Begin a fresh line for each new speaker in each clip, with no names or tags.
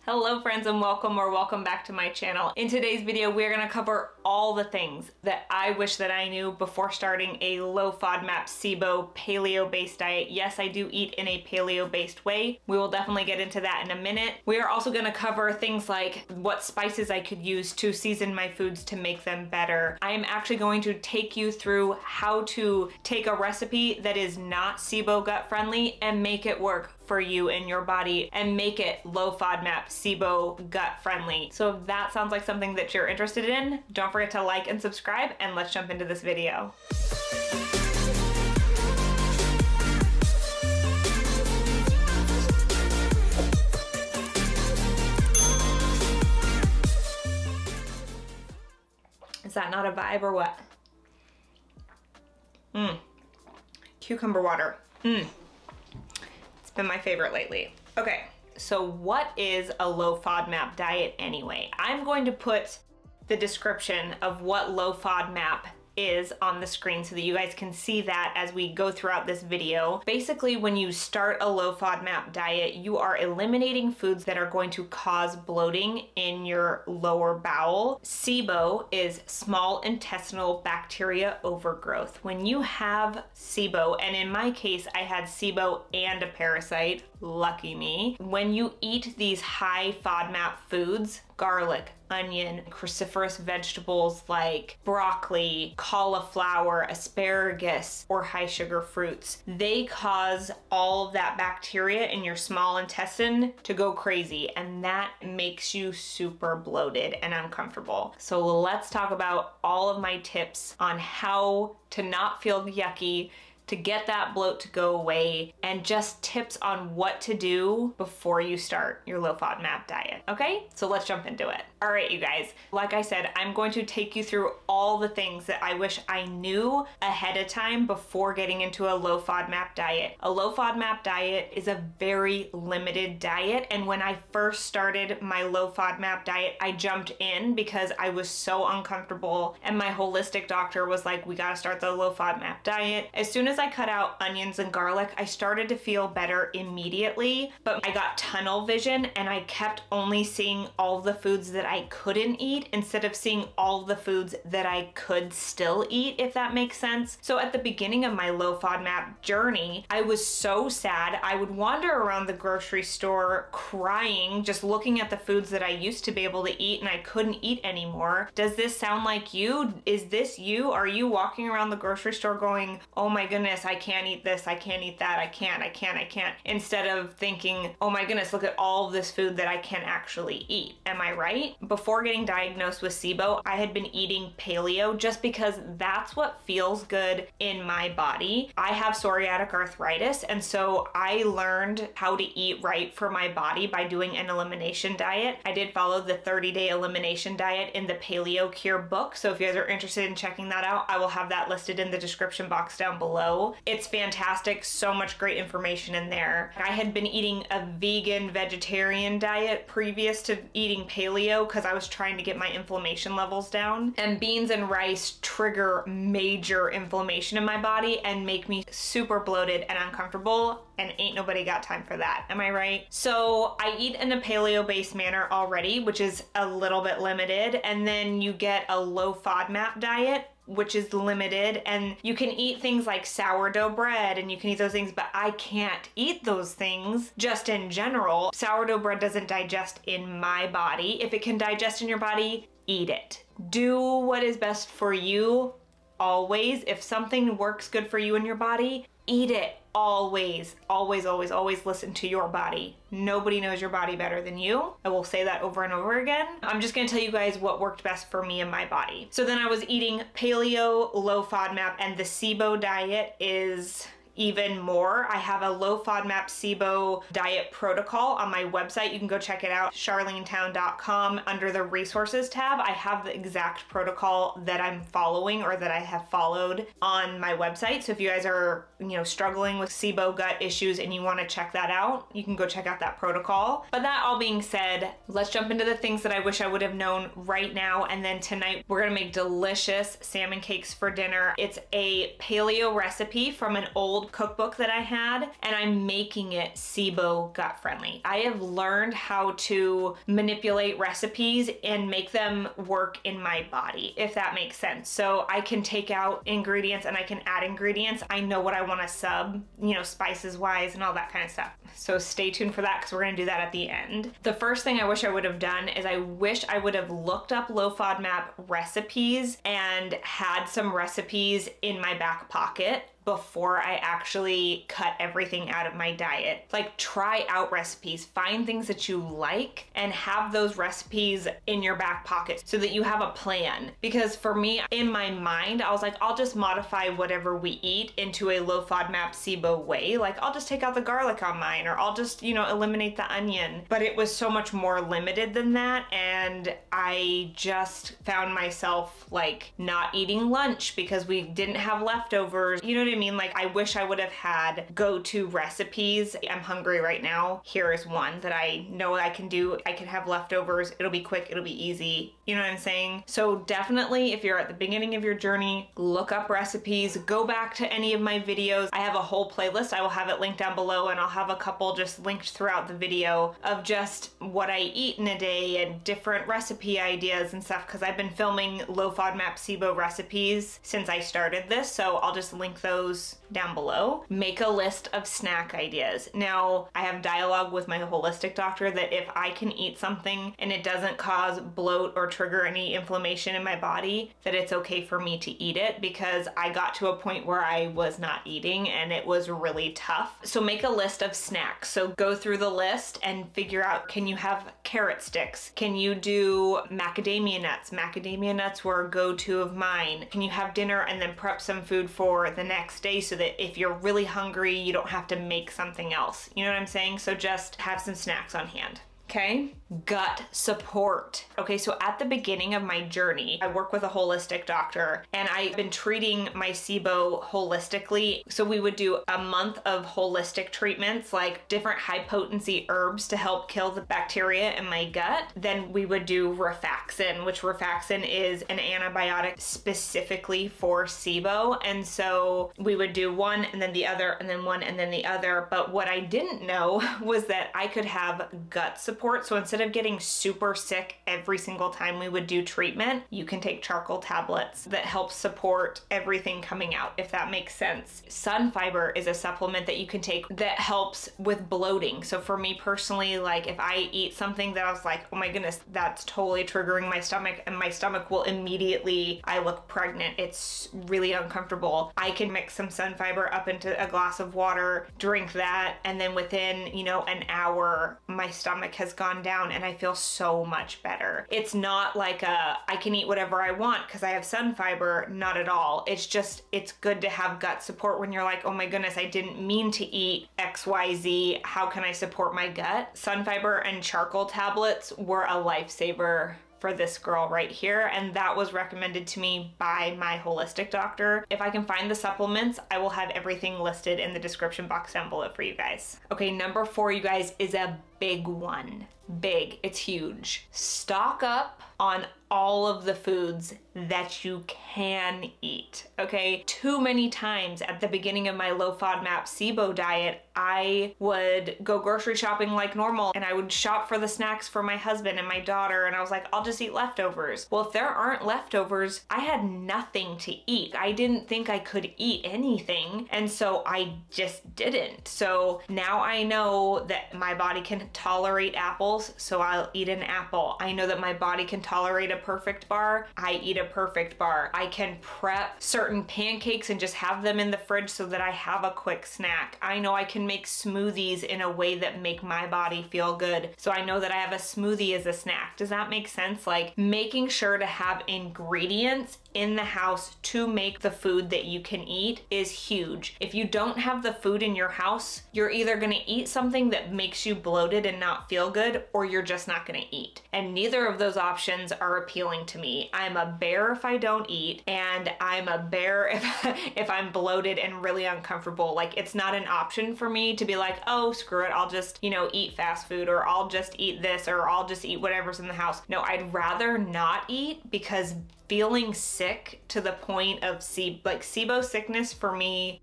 Hello friends and welcome back to my channel. In today's video, we're gonna cover all the things that I wish that I knew before starting a low FODMAP SIBO paleo-based diet. Yes, I do eat in a paleo-based way. We will definitely get into that in a minute. We are also gonna cover things like what spices I could use to season my foods to make them better. I am actually going to take you through how to take a recipe that is not SIBO gut friendly and make it work for you and your body and make it low FODMAP SIBO gut friendly. So if that sounds like something that you're interested in, don't forget to like and subscribe, and let's jump into this video. Is that not a vibe or what? Cucumber water. It's been my favorite lately. Okay, so what is a low FODMAP diet anyway? I'm going to put the description of what low FODMAP is on the screen so that you guys can see that as we go throughout this video. Basically, when you start a low FODMAP diet, you are eliminating foods that are going to cause bloating in your lower bowel. SIBO is small intestinal bacteria overgrowth. When you have SIBO, and in my case, I had SIBO and a parasite, lucky me. When you eat these high FODMAP foods, garlic, onion, cruciferous vegetables like broccoli, cauliflower, asparagus, or high sugar fruits, they cause all of that bacteria in your small intestine to go crazy, and that makes you super bloated and uncomfortable. So let's talk about all of my tips on how to not feel yucky, to get that bloat to go away, and just tips on what to do before you start your low FODMAP diet. Okay, so let's jump into it. All right, you guys, like I said, I'm going to take you through all the things that I wish I knew ahead of time before getting into a low FODMAP diet. A low FODMAP diet is a very limited diet, and when I first started my low FODMAP diet, I jumped in because I was so uncomfortable, and my holistic doctor was like, we gotta start the low FODMAP diet. As soon as I cut out onions and garlic, I started to feel better immediately, but I got tunnel vision and I kept only seeing all the foods that I couldn't eat instead of seeing all the foods that I could still eat, if that makes sense. So at the beginning of my low FODMAP journey, I was so sad. I would wander around the grocery store crying, just looking at the foods that I used to be able to eat and I couldn't eat anymore. Does this sound like you? Is this you? Are you walking around the grocery store going, oh my goodness, I can't eat this, I can't eat that, I can't, instead of thinking, oh my goodness, look at all of this food that I can actually eat. Am I right? Before getting diagnosed with SIBO, I had been eating paleo just because that's what feels good in my body. I have psoriatic arthritis, and so I learned how to eat right for my body by doing an elimination diet. I did follow the 30-day elimination diet in the Paleo Cure book, so if you guys are interested in checking that out, I will have that listed in the description box down below. It's fantastic, so much great information in there. I had been eating a vegan vegetarian diet previous to eating paleo because I was trying to get my inflammation levels down, and beans and rice trigger major inflammation in my body and make me super bloated and uncomfortable, and ain't nobody got time for that. Am I right? So I eat in a paleo-based manner already, which is a little bit limited, and then you get a low FODMAP diet, which is limited, and you can eat things like sourdough bread and you can eat those things, but I can't eat those things just in general. Sourdough bread doesn't digest in my body. If it can digest in your body, eat it. Do what is best for you always. If something works good for you in your body, eat it. Always, always, always, always listen to your body. Nobody knows your body better than you. I will say that over and over again. I'm just gonna tell you guys what worked best for me and my body. So then I was eating paleo, low FODMAP, and the SIBO diet is even more. I have a low FODMAP SIBO diet protocol on my website. You can go check it out, CharleneTown.com, under the resources tab. I have the exact protocol that I'm following or that I have followed on my website. So if you guys are, struggling with SIBO gut issues and you want to check that out, you can go check out that protocol. But that all being said, let's jump into the things that I wish I would have known right now. And then tonight we're gonna make delicious salmon cakes for dinner. It's a paleo recipe from an old old cookbook that I had, and I'm making it SIBO gut friendly. I have learned how to manipulate recipes and make them work in my body, if that makes sense. So I can take out ingredients and I can add ingredients. I know what I want to sub, you know, spices wise and all that kind of stuff. So stay tuned for that because we're gonna do that at the end. The first thing I wish I would have done is I wish I would have looked up low FODMAP recipes and had some recipes in my back pocket before I actually cut everything out of my diet. Like, try out recipes, find things that you like and have those recipes in your back pocket so that you have a plan. Because for me, in my mind, I was like, I'll just modify whatever we eat into a low FODMAP SIBO way. Like, I'll just take out the garlic on mine, or I'll just, you know, eliminate the onion. But it was so much more limited than that, and I just found myself like not eating lunch because we didn't have leftovers. You know what I mean? Like, I wish I would have had go-to recipes. I'm hungry right now. Here is one that I know I can do. I can have leftovers. It'll be quick. It'll be easy. You know what I'm saying? So definitely, if you're at the beginning of your journey, look up recipes, go back to any of my videos. I have a whole playlist. I will have it linked down below, and I'll have a couple just linked throughout the video of just what I eat in a day and different recipe ideas and stuff, because I've been filming low FODMAP SIBO recipes since I started this. So I'll just link those down below. Make a list of snack ideas. Now, I have dialogue with my holistic doctor that if I can eat something and it doesn't cause bloat or trigger any inflammation in my body, that it's okay for me to eat it, because I got to a point where I was not eating and it was really tough. So make a list of snacks. So go through the list and figure out, can you have carrot sticks? Can you do macadamia nuts? Macadamia nuts were a go-to of mine. Can you have dinner and then prep some food for the next day so that if you're really hungry, you don't have to make something else? You know what I'm saying? So just have some snacks on hand. Okay, gut support. Okay, so at the beginning of my journey, I work with a holistic doctor, and I've been treating my SIBO holistically. So we would do a month of holistic treatments, like different high potency herbs to help kill the bacteria in my gut. Then we would do rifaximin, which rifaximin is an antibiotic specifically for SIBO. And so we would do one and then the other and then one and then the other. But what I didn't know was that I could have gut support. So instead of getting super sick every single time we would do treatment, you can take charcoal tablets that help support everything coming out, if that makes sense. SunFiber is a supplement that you can take that helps with bloating. So for me personally, like if I eat something that I was like, oh my goodness, that's totally triggering my stomach, and my stomach will immediately, I look pregnant. It's really uncomfortable. I can mix some SunFiber up into a glass of water, drink that, and then within, you know, an hour, my stomach has gone down and I feel so much better. It's not like I can eat whatever I want because I have SunFiber, not at all. It's just, it's good to have gut support when you're like, oh my goodness, I didn't mean to eat XYZ. How can I support my gut? SunFiber and charcoal tablets were a lifesaver for this girl right here, and that was recommended to me by my holistic doctor. If I can find the supplements, I will have everything listed in the description box down below for you guys. Okay, number 4, you guys, is a big one. Big, it's huge. Stock up on all of the foods that you can eat, okay? Too many times at the beginning of my low FODMAP SIBO diet, I would go grocery shopping like normal, and I would shop for the snacks for my husband and my daughter, and I was like, I'll just eat leftovers. Well, if there aren't leftovers, I had nothing to eat. I didn't think I could eat anything, and so I just didn't. So now I know that my body can tolerate apples, so I'll eat an apple. I know that my body can tolerate a perfect bar, I eat a perfect bar. I can prep certain pancakes and just have them in the fridge so that I have a quick snack. I know I can make smoothies in a way that make my body feel good, so I know that I have a smoothie as a snack. Does that make sense? Like, making sure to have ingredients in the house to make the food that you can eat is huge. If you don't have the food in your house, you're either gonna eat something that makes you bloated and not feel good, or you're just not gonna eat. And neither of those options are appealing to me. I'm a bear if I don't eat, and I'm a bear if I'm bloated and really uncomfortable. Like, it's not an option for me to be like, oh, screw it, I'll just, you know, eat fast food, or I'll just eat this, or I'll just eat whatever's in the house. No, I'd rather not eat, because feeling sick to the point of SIBO sickness for me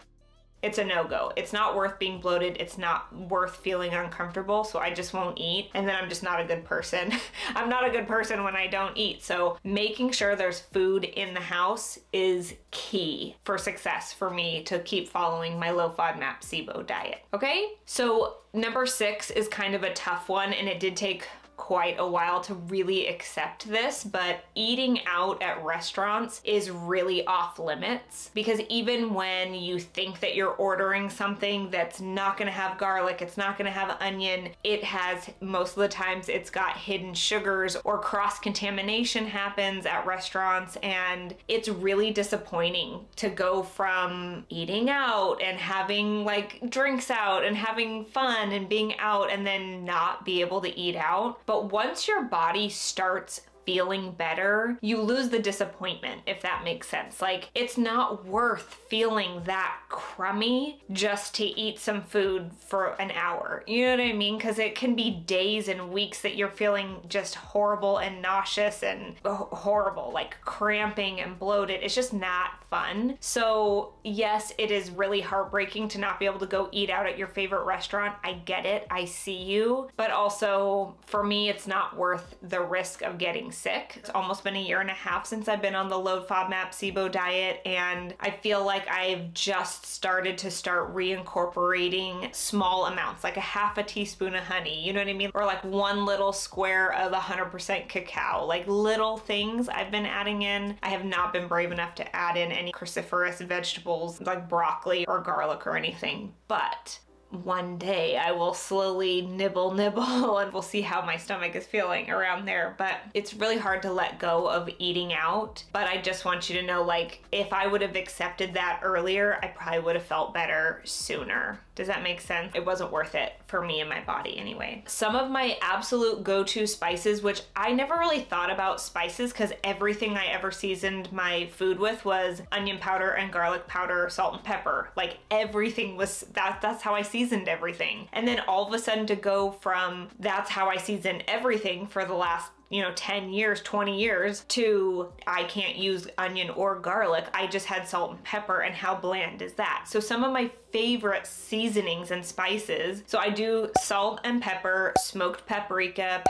it's a no-go. It's not worth being bloated. It's not worth feeling uncomfortable, so I just won't eat. And then I'm just not a good person. I'm not a good person when I don't eat. So making sure there's food in the house is key for success for me to keep following my low FODMAP SIBO diet. Okay, so number 6 is kind of a tough one, and it did take quite a while to really accept this, but eating out at restaurants is really off limits, because even when you think that you're ordering something that's not gonna have garlic, it's not gonna have onion, it has, most of the times it's got hidden sugars, or cross-contamination happens at restaurants, and it's really disappointing to go from eating out and having like drinks out and having fun and being out and then not be able to eat out. But once your body starts feeling better, you lose the disappointment, if that makes sense. Like, it's not worth feeling that crummy just to eat some food for an hour. You know what I mean? Because it can be days and weeks that you're feeling just horrible and nauseous and horrible, like cramping and bloated. It's just not fun. So yes, it is really heartbreaking to not be able to go eat out at your favorite restaurant. I get it. I see you. But also, for me, it's not worth the risk of getting sick. It's almost been a year and a half since I've been on the Low FODMAP SIBO diet, and I feel like I've just started to reincorporating small amounts, like a half a teaspoon of honey, you know what I mean? Or like one little square of 100% cacao, like little things I've been adding in. I have not been brave enough to add in any cruciferous vegetables like broccoli or garlic or anything, but one day I will slowly nibble and we'll see how my stomach is feeling around there. But it's really hard to let go of eating out. But I just want you to know, like, if I would have accepted that earlier, I probably would have felt better sooner. Does that make sense? It wasn't worth it for me and my body anyway. Some of my absolute go-to spices, which I never really thought about spices because everything I ever seasoned my food with was onion powder and garlic powder, salt and pepper. Like, everything was, that's how I seasoned everything. And then all of a sudden to go from that's how I season everything for the last 10 years, 20 years, to I can't use onion or garlic. I just had salt and pepper, and how bland is that? So some of my favorite seasonings and spices, so I do salt and pepper, smoked paprika,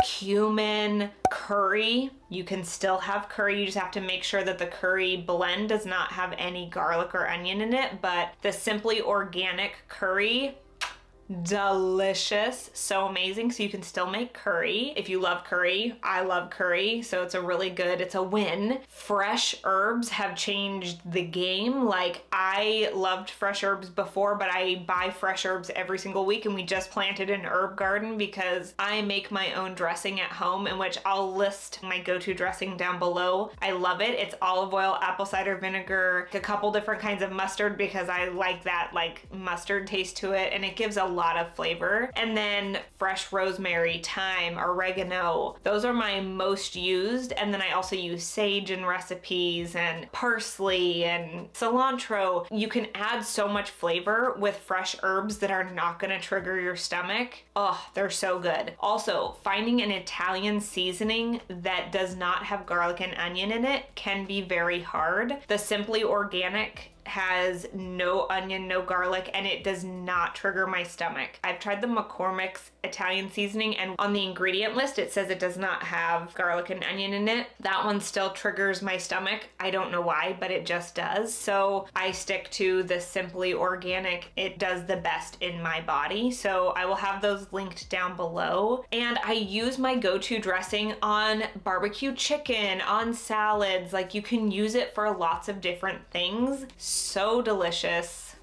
cumin, curry. You can still have curry, you just have to make sure that the curry blend does not have any garlic or onion in it, but the Simply Organic curry, delicious, so amazing. So you can still make curry if you love curry. I love curry, so it's a win. Fresh herbs have changed the game. Like, I loved fresh herbs before, but I buy fresh herbs every single week, and we just planted an herb garden because I make my own dressing at home, in which I'll list my go-to dressing down below. I love it. It's olive oil, apple cider vinegar, a couple different kinds of mustard because I like that like mustard taste to it, and it gives a lot of flavor. And then fresh rosemary, thyme, oregano, those are my most used. And then I also use sage in recipes, and parsley and cilantro. You can add so much flavor with fresh herbs that are not going to trigger your stomach. Oh, they're so good. Also, finding an Italian seasoning that does not have garlic and onion in it can be very hard. The Simply Organic has no onion, no garlic, and it does not trigger my stomach. I've tried the McCormick's Italian seasoning, and on the ingredient list it says it does not have garlic and onion in it. That one still triggers my stomach. I don't know why, but it just does. So I stick to the Simply Organic. It does the best in my body. So I will have those linked down below. And I use my go-to dressing on barbecue chicken, on salads. Like, you can use it for lots of different things. So delicious.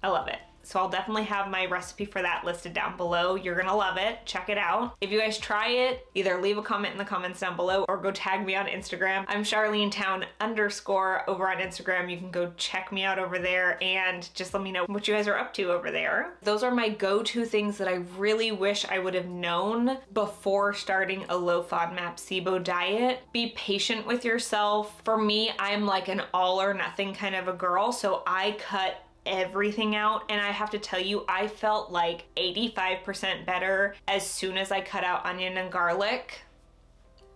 I love it. So I'll definitely have my recipe for that listed down below. You're gonna love it. Check it out. If you guys try it, either leave a comment in the comments down below or go tag me on Instagram. I'm CharleneTown_ over on Instagram. You can go check me out over there and just let me know what you guys are up to over there. Those are my go-to things that I really wish I would have known before starting a low FODMAP SIBO diet. Be patient with yourself. For me, I'm like an all or nothing kind of a girl, so I cut everything out, and I have to tell you, I felt like 85% better as soon as I cut out onion and garlic.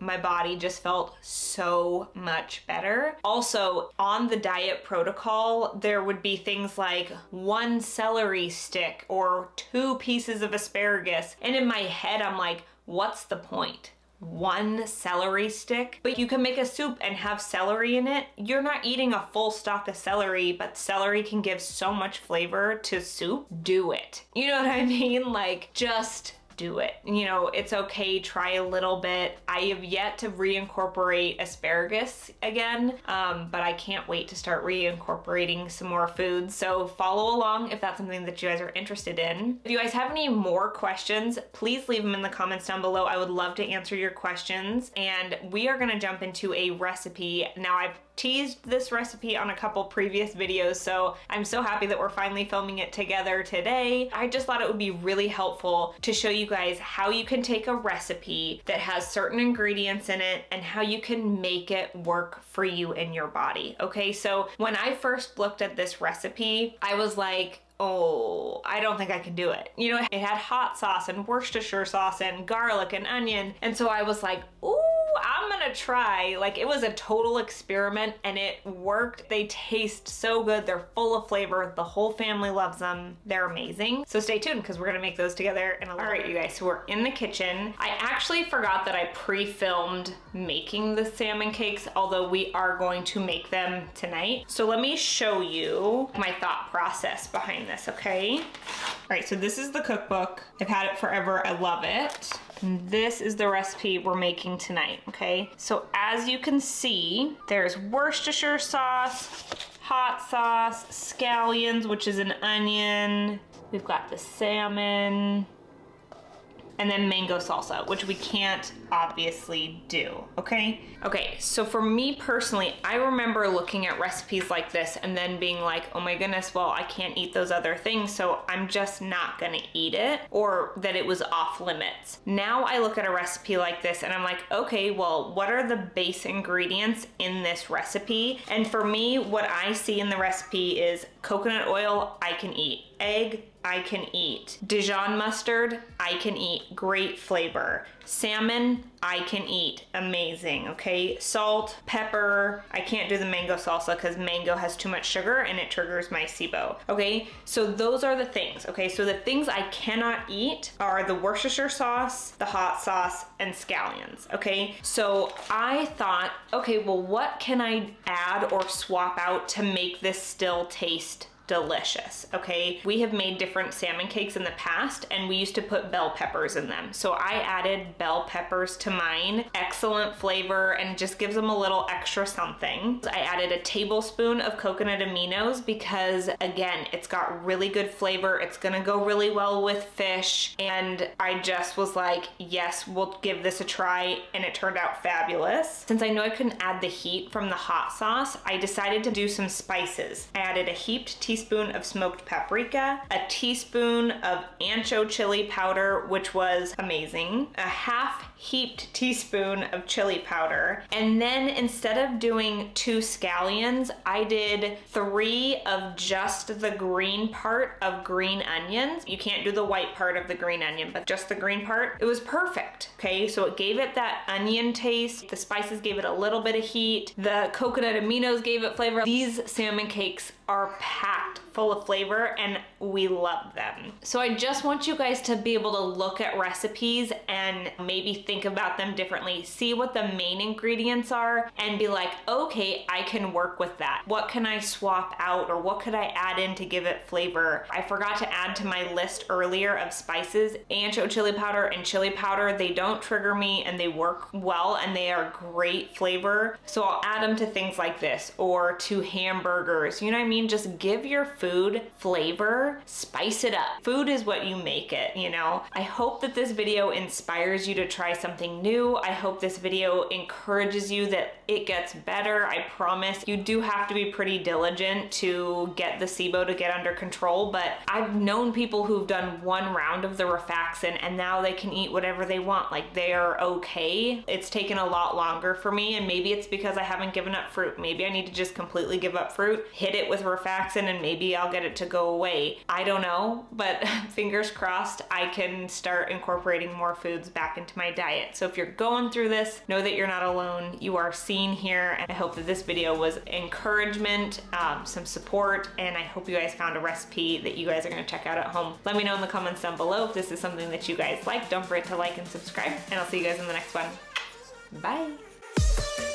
my body just felt so much better. Also, on the diet protocol, there would be things like 1 celery stick or 2 pieces of asparagus. And in my head, I'm like, what's the point? 1 celery stick? But you can make a soup and have celery in it. You're not eating a full stalk of celery, but celery can give so much flavor to soup. Do it. You know what I mean? Like, just do it. You know, it's okay, try a little bit. I have yet to reincorporate asparagus again, but I can't wait to start reincorporating some more foods. So follow along if that's something that you guys are interested in. If you guys have any more questions, please leave them in the comments down below. I would love to answer your questions. And we are gonna jump into a recipe. Now, I've teased this recipe on a couple previous videos, so I'm so happy that we're finally filming it together today. I just thought it would be really helpful to show you guys how you can take a recipe that has certain ingredients in it and how you can make it work for you and your body. Okay, so when I first looked at this recipe, I was like, oh, I don't think I can do it. You know, it had hot sauce and Worcestershire sauce and garlic and onion. And so I was like, ooh, I'm gonna try. Like, it was a total experiment and it worked. They taste so good. They're full of flavor. The whole family loves them. They're amazing. So stay tuned because we're gonna make those together in a little bit. All right, you guys, so we're in the kitchen. I actually forgot that I pre-filmed making the salmon cakes, although we are going to make them tonight. So let me show you my thought process behind this, okay? All right, so this is the cookbook. I've had it forever. I love it. And this is the recipe we're making tonight, okay? So as you can see, there's Worcestershire sauce, hot sauce, scallions, which is an onion. We've got the salmon, and then mango salsa, which we can't obviously do, okay? Okay, so for me personally, I remember looking at recipes like this and then being like, oh my goodness, well, I can't eat those other things, so I'm just not gonna eat it, or that it was off limits. Now I look at a recipe like this and I'm like, okay, well, what are the base ingredients in this recipe? And for me, what I see in the recipe is coconut oil, I can eat. Egg, I can eat. Dijon mustard, I can eat. Great flavor. Salmon, I can eat. Amazing, okay? Salt, pepper. I can't do the mango salsa because mango has too much sugar and it triggers my SIBO, okay? So those are the things, okay? So the things I cannot eat are the Worcestershire sauce, the hot sauce, and scallions, okay? So I thought, okay, well, what can I add or swap out to make this still taste delicious, okay? We have made different salmon cakes in the past and we used to put bell peppers in them. So I added bell peppers to mine. Excellent flavor and just gives them a little extra something. I added a tablespoon of coconut aminos because, again, it's got really good flavor. It's gonna go really well with fish. And I just was like, yes, we'll give this a try, and it turned out fabulous. Since I know I couldn't add the heat from the hot sauce, I decided to do some spices. I added a heaped teaspoon of smoked paprika, a teaspoon of ancho chili powder, which was amazing, a half heaped teaspoon of chili powder, and then instead of doing 2 scallions, I did 3 of just the green part of green onions. You can't do the white part of the green onion, but just the green part. It was perfect, okay? So it gave it that onion taste. The spices gave it a little bit of heat. The coconut aminos gave it flavor. These salmon cakes are packed full of flavor and we love them. So I just want you guys to be able to look at recipes and maybe think about them differently. See what the main ingredients are and be like, okay, I can work with that. What can I swap out or what could I add in to give it flavor? I forgot to add to my list earlier of spices, ancho chili powder and chili powder. They don't trigger me and they work well and they are great flavor. So I'll add them to things like this or to hamburgers. You know what I mean? Just give your food flavor, spice it up. Food is what you make it, you know? I hope that this video inspires you to try something new. I hope this video encourages you that it gets better. I promise. You do have to be pretty diligent to get the SIBO to get under control, but I've known people who've done 1 round of the rifaximin and now they can eat whatever they want. Like, they're okay. It's taken a lot longer for me, and maybe it's because I haven't given up fruit. Maybe I need to just completely give up fruit, hit it with rifaximin, and maybe maybe I'll get it to go away. I don't know, but fingers crossed I can start incorporating more foods back into my diet. So if you're going through this, know that you're not alone. You are seen here, and I hope that this video was encouragement, some support, and I hope you guys found a recipe that you guys are gonna check out at home. Let me know in the comments down below if this is something that you guys like. Don't forget to like and subscribe, and I'll see you guys in the next one. Bye.